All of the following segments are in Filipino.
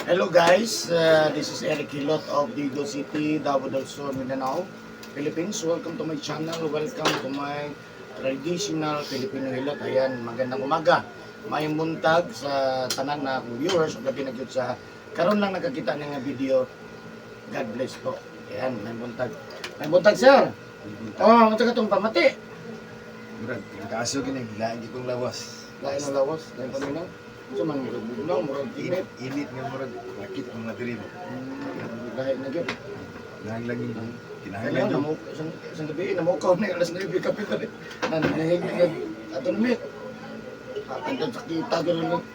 Hello guys, this is Eric Hilot of Digo City, Davao del Sur, Mindanao, Philippines. Welcome to my channel, welcome to my traditional Filipino Hilot. Ayan, magandang umaga. May buntag sa tanan na viewers, gabi na gyud sa karon lang nakakita ng video. God bless po. Ayan, may buntag. May buntag sir. Oh, ang taga tong pamati. Murag, kaso gini, lagi kong lawas. Lain ang lawas, lain paminaw. So man murag bugnaw, murag init. Init nga murag, nakit ang madrid. Dahil na gyud. Nahanglang Kaya kinahanglan na yung mo, isang gabi, namukaw na alas 9 kape pa rin. Nanahigit na, ato na mit. Ang sakita gano'n mit.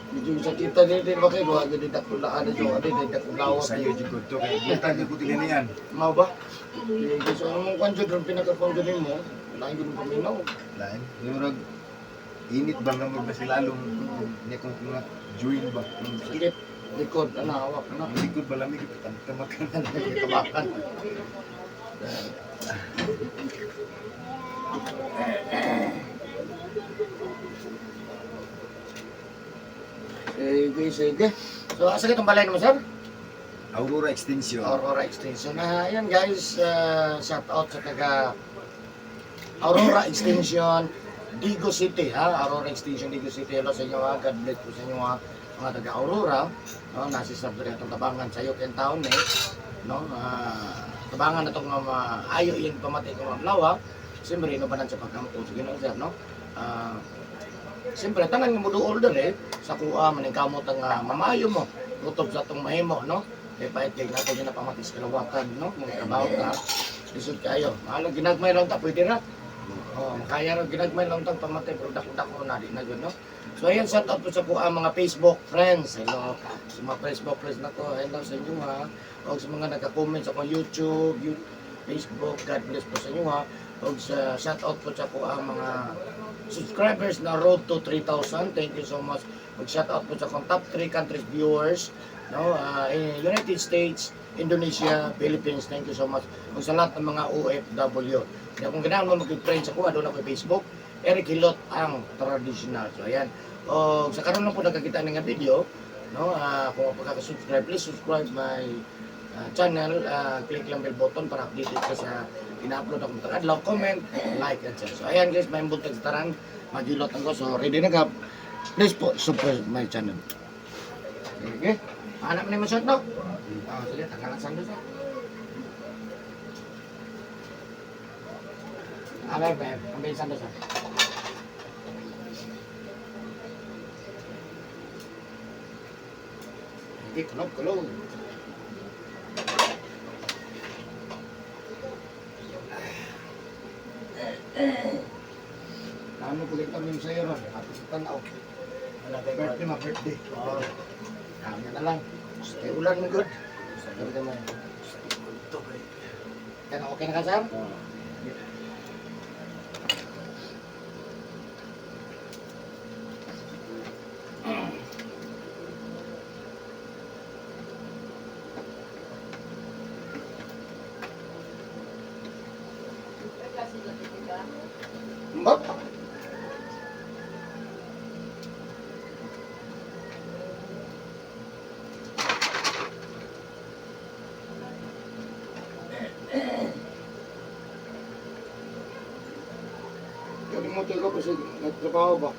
Medyo yung sakita din ba kayo, huwag din dakulaan na yung ano, din dakulawat. sayo jud to kay kita ni puti niyan. Mau ba? Gusto mo kung kanjo doon, pinaka-kondyonin mo, lain ko ng paminaw. Lain, murag init ba nga mo sila lalong ni kung mga join ba. Sakit, likod, hawak, Ang likod ba lamig tamakan. tabakan. Sige. So, asa itong balay mo, sir? Aurora extension. Aurora Extension. Ayan guys, shout out sa taga Aurora Extension, Digo City. Aurora Extension, Digo City. Hello sa inyo ha. God bless po sa inyo ha. Mga taga Aurora. Nasi sa itong tabangan sa iyo kayong taon eh. No? Tabangan na itong ayo yung pamatay kong mablawa. Siyempre, inubanan sa pagkampo. Sige na sir, no? Siyempre, tanang mo do order eh. Sa kuha, maningkamot ang mamayo mo. Utob sa itong mahimo, no? Eh, pahit kayo natin yung napamatis kalawakan, no? Kung trabaho ka, lisod kayo. Mahalo, ginagmay lang ta, pwede na. Kaya rin, ginagmay lang ta, pamatay, pero dako na, di na yun, no? So, ayan, shout out po sa kuha, mga Facebook friends. Hello, sa mga Facebook friends na ko, hello sa inyo, ha? O sa mga nagka-comment sa akong YouTube, Facebook, God bless po sa inyo, ha? O sa shout out po sa kuha, mga subscribers na road to 3,000. Thank you so much. Mag-shout out po sa akong top 3 countries viewers, no? In United States, Indonesia, Philippines. Thank you so much. Kung sa lahat ng mga OFW. Kaya kung ganahan mo mag-friend sa kuha, doon ako Facebook, Eric Hilot ang traditional. So ayan. O sa karon lang po nagkakita ng video, no? Kung pagka-subscribe, please subscribe my channel. Click lang bell button para updated ka sa ina-upload akong adlaw, comment, like, and share. So ayan guys, may buntag sa taran, mag-hilot ako. So ready na ka. Please po, subscribe my channel. Okay? Anak mo na yung masyad, no? Sige, takalan sando siya. Beb, ambil sando siya. Hindi, kulog. Ano kulit kami sa iyo ron? Tapos tanaw. Birthday. Kami na lang. Stay ulan mo good. Sabi mo. Kan okay na ka, sir? Mbak? Jadi mo ko kasi nagtrabaho ba?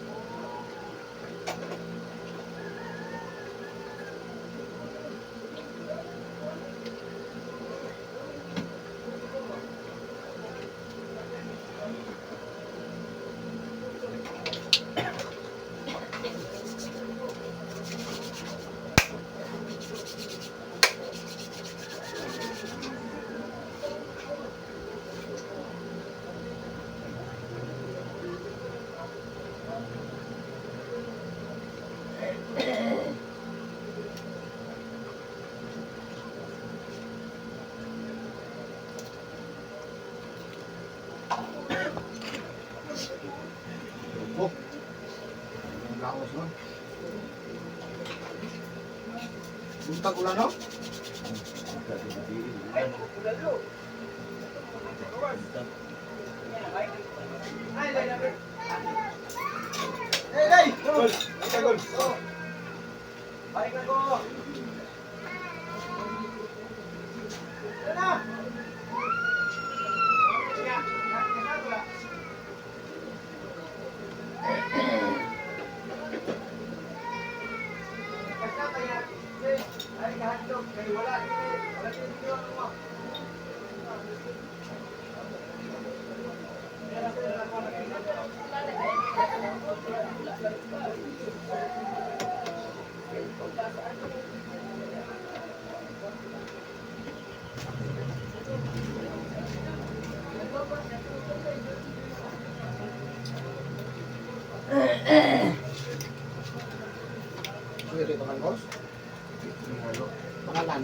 Oh, ang lawas mo. Buntag ulan, no? Balik na ko! Ano na? Pwede naman, boss. Pangalan.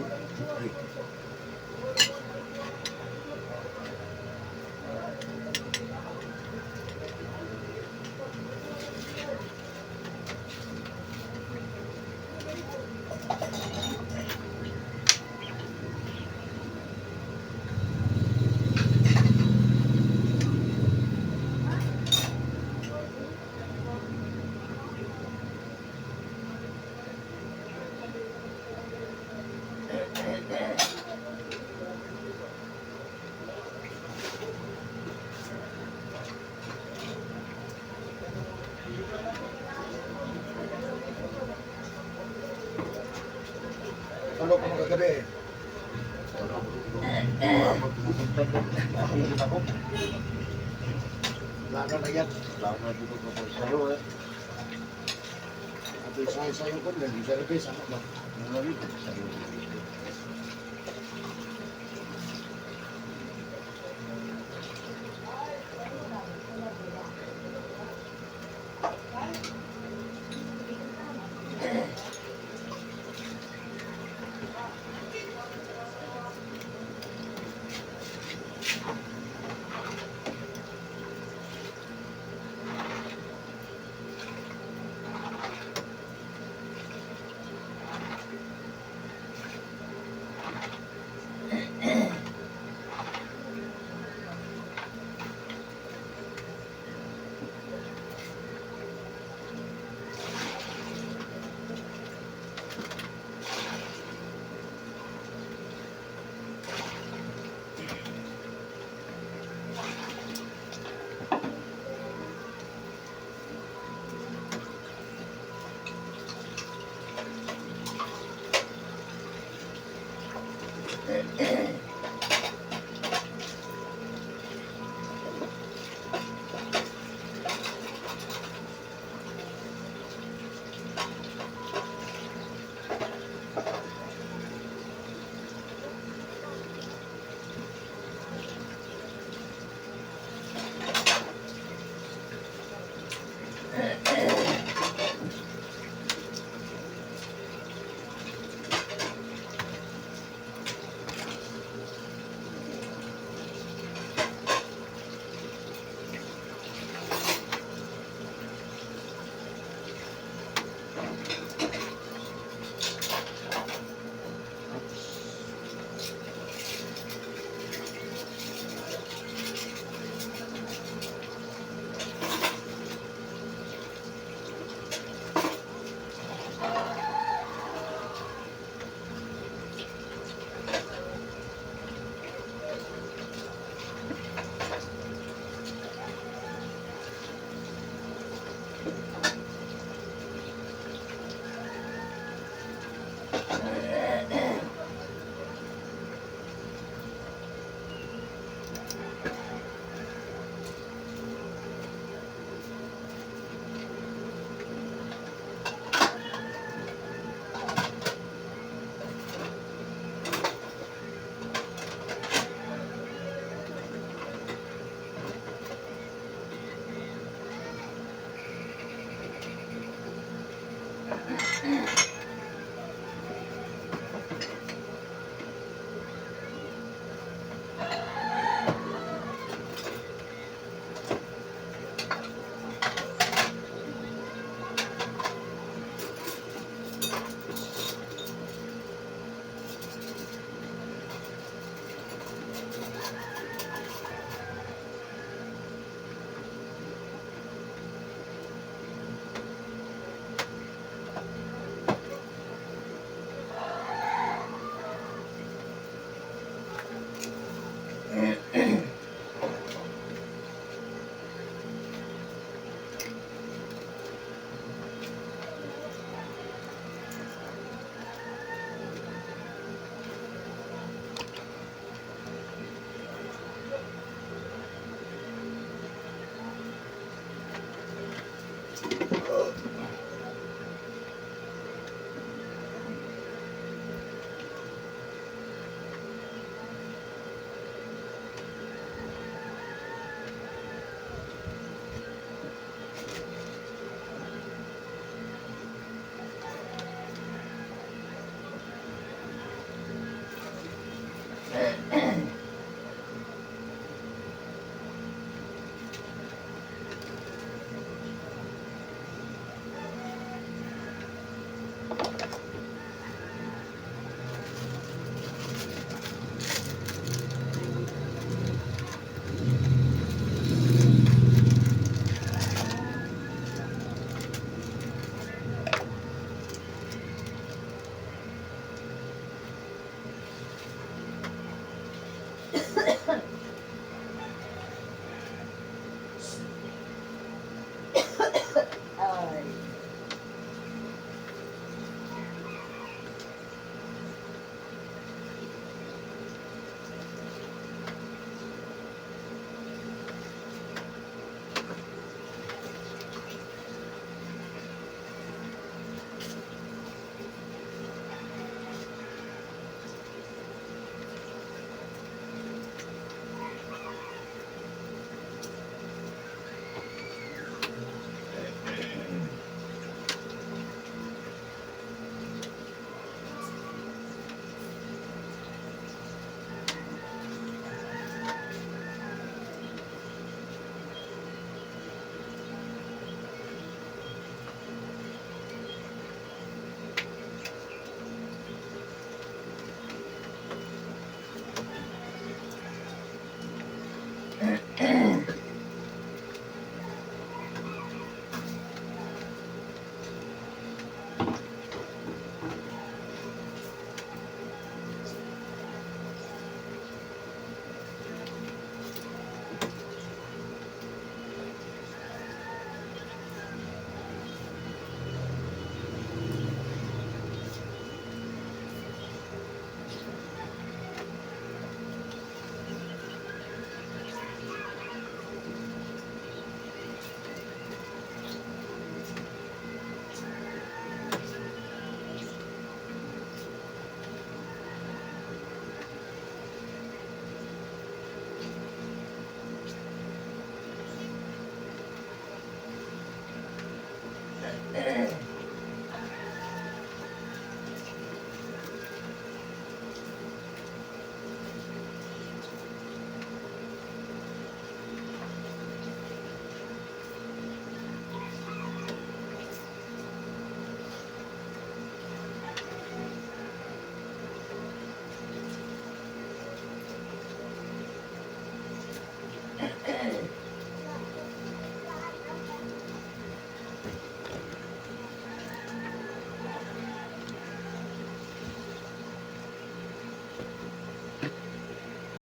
Tulog ko mga kagabi. Lalo na yan. At isa-isa ko, hindi service. Ano ba?